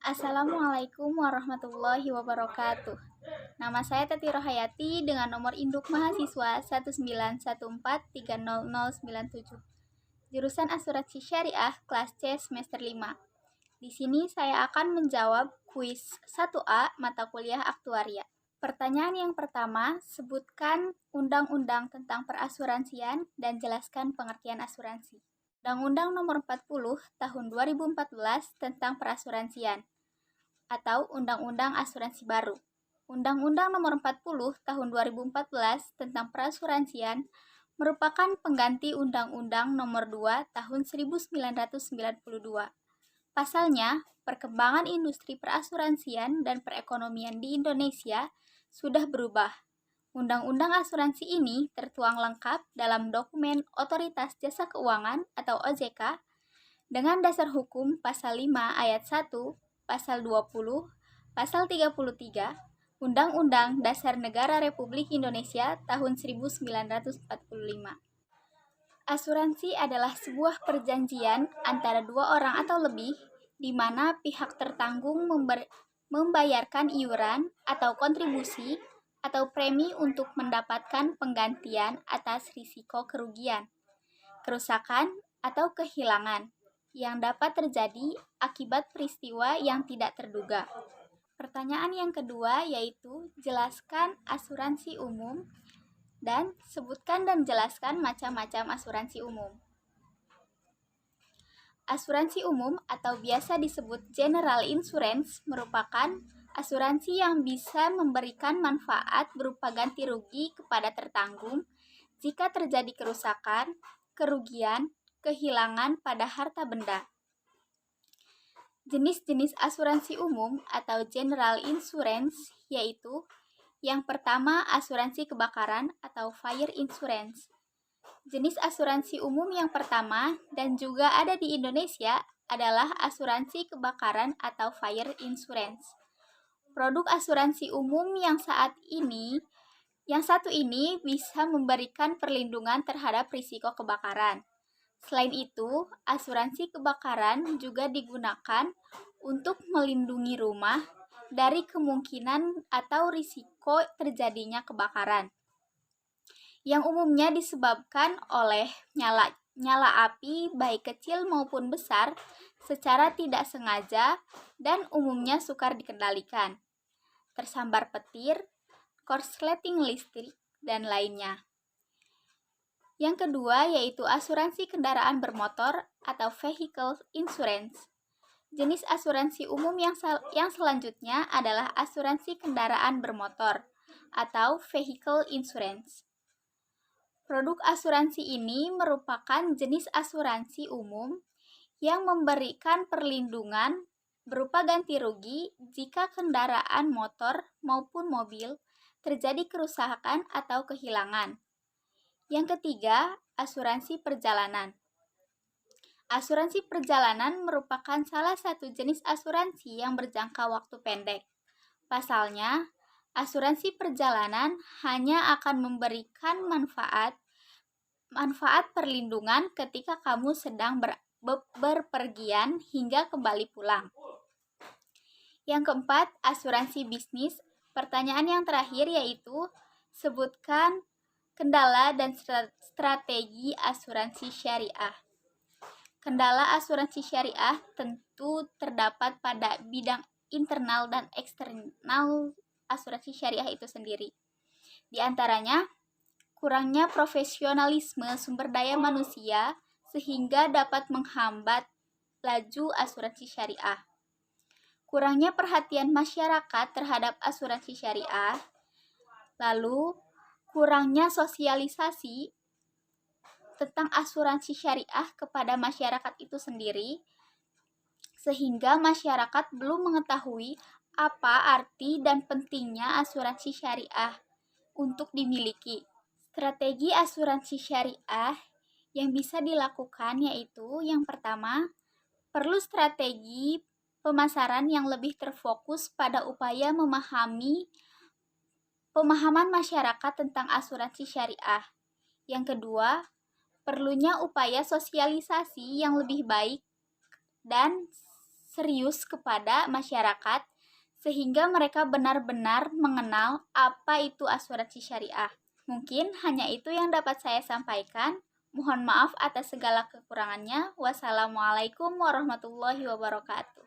Assalamualaikum warahmatullahi wabarakatuh. Nama saya Teti Rohayati dengan nomor induk mahasiswa 191430097. Jurusan Asuransi Syariah kelas C semester 5. Di sini saya akan menjawab kuis 1A mata kuliah Aktuaria. Pertanyaan yang pertama, sebutkan undang-undang tentang perasuransian dan jelaskan pengertian asuransi. Undang-Undang Nomor 40 Tahun 2014 tentang perasuransian atau Undang-Undang Asuransi Baru. Undang-Undang Nomor 40 Tahun 2014 tentang perasuransian merupakan pengganti Undang-Undang Nomor 2 Tahun 1992. Pasalnya, perkembangan industri perasuransian dan perekonomian di Indonesia sudah berubah. Undang-undang asuransi ini tertuang lengkap dalam dokumen Otoritas Jasa Keuangan atau OJK dengan dasar hukum pasal 5 ayat 1, pasal 20, pasal 33, Undang-Undang Dasar Negara Republik Indonesia tahun 1945. Asuransi adalah sebuah perjanjian antara dua orang atau lebih di mana pihak tertanggung membayarkan iuran atau kontribusi atau premi untuk mendapatkan penggantian atas risiko kerugian, kerusakan, atau kehilangan yang dapat terjadi akibat peristiwa yang tidak terduga. Pertanyaan yang kedua yaitu jelaskan asuransi umum dan sebutkan dan jelaskan macam-macam asuransi umum. Asuransi umum atau biasa disebut general insurance merupakan asuransi yang bisa memberikan manfaat berupa ganti rugi kepada tertanggung jika terjadi kerusakan, kerugian, kehilangan pada harta benda. Jenis-jenis asuransi umum atau general insurance yaitu yang pertama asuransi kebakaran atau fire insurance. Jenis asuransi umum yang pertama dan juga ada di Indonesia adalah asuransi kebakaran atau fire insurance. Produk asuransi umum yang satu ini bisa memberikan perlindungan terhadap risiko kebakaran. Selain itu, asuransi kebakaran juga digunakan untuk melindungi rumah dari kemungkinan atau risiko terjadinya kebakaran, yang umumnya disebabkan oleh nyala api baik kecil maupun besar secara tidak sengaja dan umumnya sukar dikendalikan, tersambar petir, korsleting listrik, dan lainnya. Yang kedua yaitu asuransi kendaraan bermotor atau vehicle insurance. Jenis asuransi umum yang selanjutnya adalah asuransi kendaraan bermotor atau vehicle insurance. Produk asuransi ini merupakan jenis asuransi umum yang memberikan perlindungan berupa ganti rugi jika kendaraan motor maupun mobil terjadi kerusakan atau kehilangan. Yang ketiga, asuransi perjalanan. Asuransi perjalanan merupakan salah satu jenis asuransi yang berjangka waktu pendek. Pasalnya, asuransi perjalanan hanya akan memberikan manfaat perlindungan ketika kamu sedang berpergian hingga kembali pulang. Yang keempat, asuransi bisnis. Pertanyaan yang terakhir yaitu sebutkan kendala dan strategi asuransi syariah. Kendala asuransi syariah tentu terdapat pada bidang internal dan eksternal asuransi syariah itu sendiri. Di antaranya, kurangnya profesionalisme sumber daya manusia sehingga dapat menghambat laju asuransi syariah. Kurangnya perhatian masyarakat terhadap asuransi syariah. Lalu, kurangnya sosialisasi tentang asuransi syariah kepada masyarakat itu sendiri, sehingga masyarakat belum mengetahui apa arti dan pentingnya asuransi syariah untuk dimiliki. Strategi asuransi syariah yang bisa dilakukan yaitu yang pertama, perlu strategi pemasaran yang lebih terfokus pada upaya pemahaman masyarakat tentang asuransi syariah. Yang kedua, perlunya upaya sosialisasi yang lebih baik dan serius kepada masyarakat sehingga mereka benar-benar mengenal apa itu asuransi syariah. Mungkin hanya itu yang dapat saya sampaikan. Mohon maaf atas segala kekurangannya. Wassalamualaikum warahmatullahi wabarakatuh.